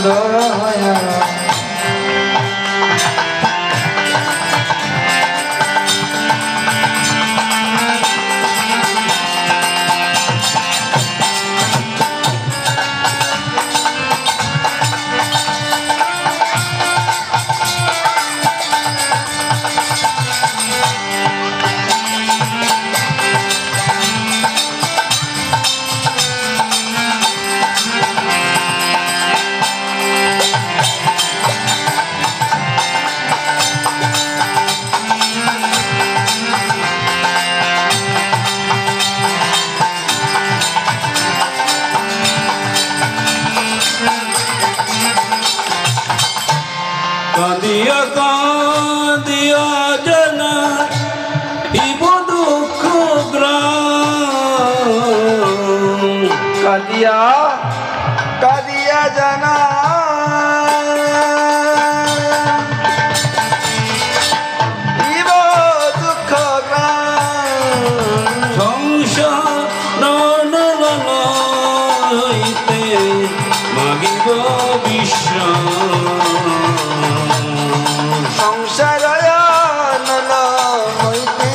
দয়া কাঁদিয়া কাঁদিয়া জানা ইব দুঃখ গ্রাম কাঁদিয়া কাঁদিয়া জানা ইব দুঃখ গ্রাম সংসার হইতে মাগিব বিশ্রাম সংসার হইতে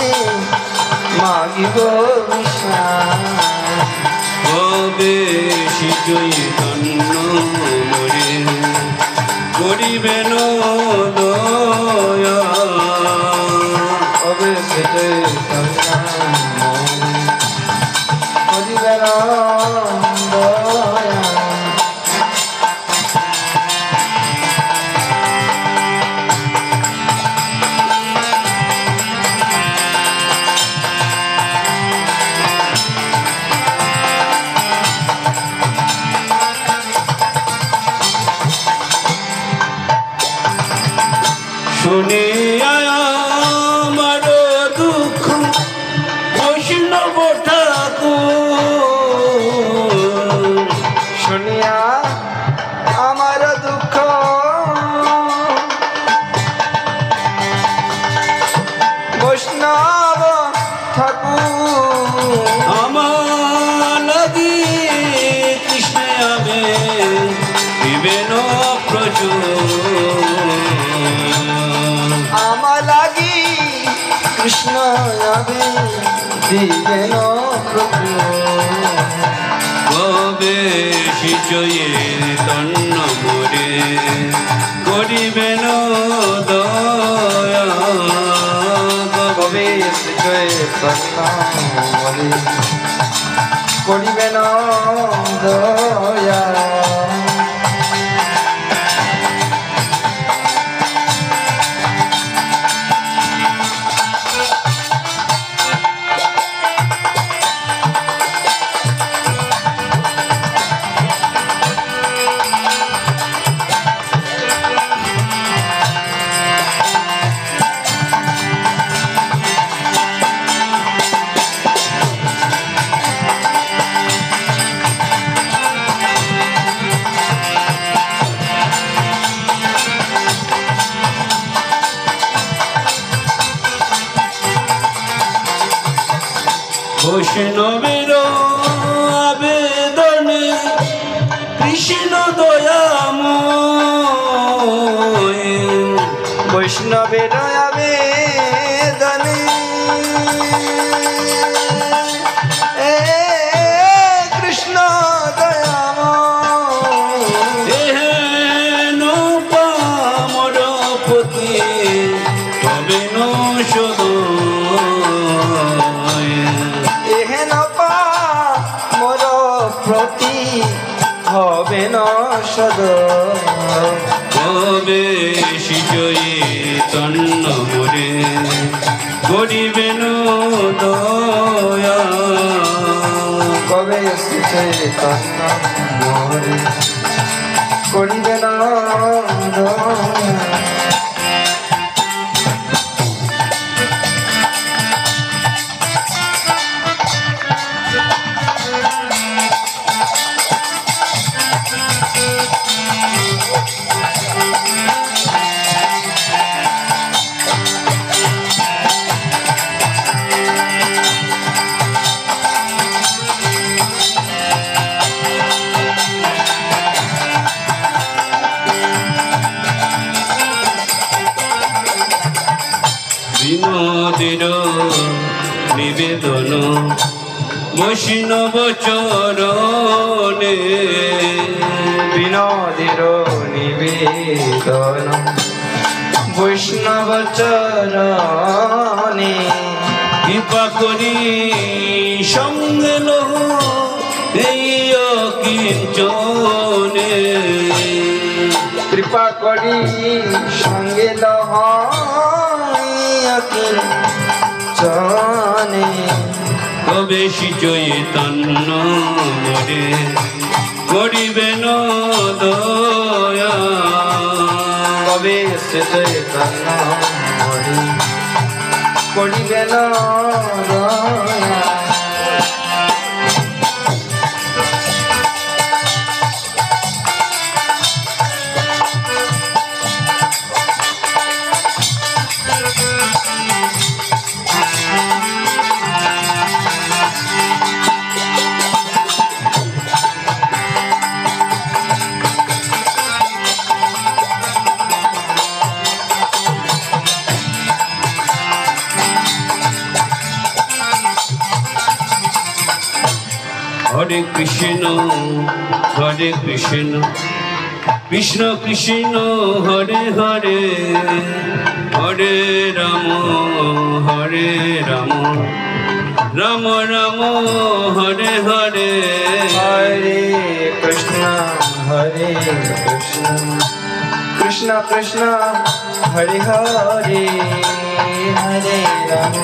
মাগিব বিশ্রাম হবে চৈতন্য মরে করিবেন দয়া হবে চৈতন্য করিবেন দয়া শুনিয়া আমার দুঃখ বৈষ্ণব ঠাকুর শুনিয়া আমার দুঃখ বৈষ্ণব ঠাকুর আমার লাগি কৃষ্ণ আবে দিবেন প্রচুর আমার লাগি কৃষ্ণ আবে দিবেন কবে চৈতন্য মরে করিবেন দয়া কবে চৈতন্য মরে করিবেন দয়া বৈষ্ণবের আবেদনে কৃষ্ণ দয়াময় বৈষ্ণবের আবেদনে কৃষ্ণ দয়াময় এহেন পামর পতি তবে ন সদয় এহেন মোর প্রতি হবে না সদ কবে চৈতন্য মরে করিবেন দয়া কবে চৈতন্য মোরে করিবে না দয়া বিনোদের নিবেদন বৈষ্ণব চরণে বিনোদের নিবেদন বৈষ্ণব চরণে কৃপা করি সঙ্গে লহ এই অকিঞ্চনে কৃপা করি সঙ্গে লহ চনে তবে শ্রী চৈতন্য মরে করিবেন দয়া কবে সে চৈতন্য মরে করিবেন দয়া হরে কৃষ্ণ কৃষ্ণ কৃষ্ণ হরে হরে হরে রাম রাম রাম হরে হরে হরে কৃষ্ণ কৃষ্ণ কৃষ্ণ হরে হরে হরে রাম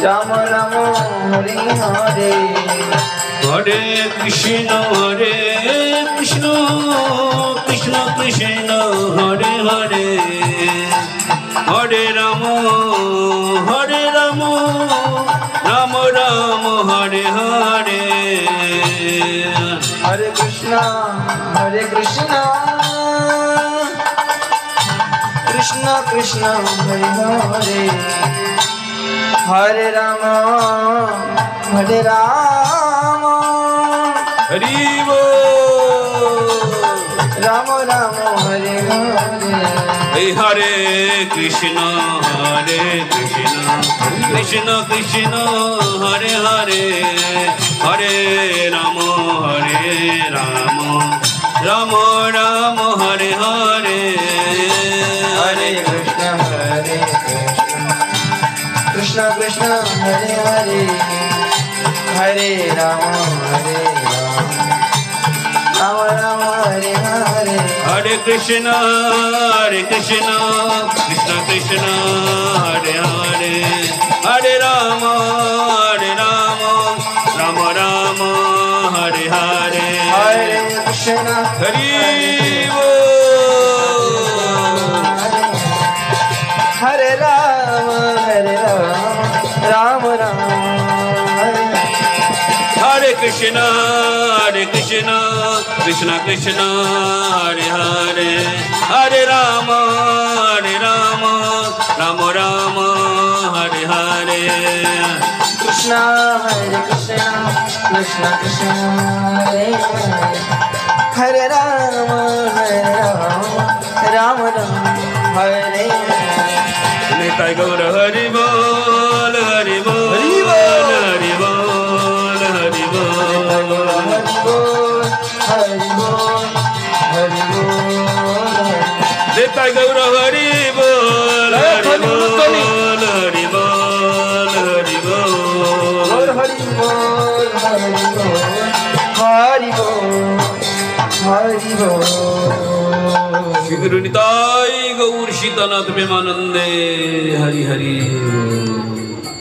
রাম রাম হরে হরে হরে কৃষ্ণ কৃষ্ণ কৃষ্ণ কৃষ্ণ হরে হরে হরে রাম রাম রাম হরে হরে হরে কৃষ্ণ কৃষ্ণ কৃষ্ণ হরে হরে হরে রাম হরি রাম রাম হরে হরে এই হরে কৃষ্ণ কৃষ্ণ কৃষ্ণ হরে হরে হরে রাম রাম রাম হরে হরে হরে কৃষ্ণ কৃষ্ণ কৃষ্ণ হরে হরে হরে রাম রাম রাম হরে হরে হরে কৃষ্ণ কৃষ্ণ কৃষ্ণ হরে হরে হরে রাম রাম রাম হরে হরে হরে কৃষ্ণ হরি হরে রাম রাম রাম हरे कृष्ण कृष्ण कृष्ण हरे हरे हरे राम राम राम हरे हरे कृष्ण कृष्ण कृष्ण हरे हरे राम राम राम हरे निताय गौर हरि बोल हरि बोल हरि बोल हरि बोल निताय गौर हरि बोल हरि बोल हरि बोल हरि बोल हरि बोल हरि बोल श्री गुरु निताय गौर सीतानाथ प्रेमानंदे हरि हरि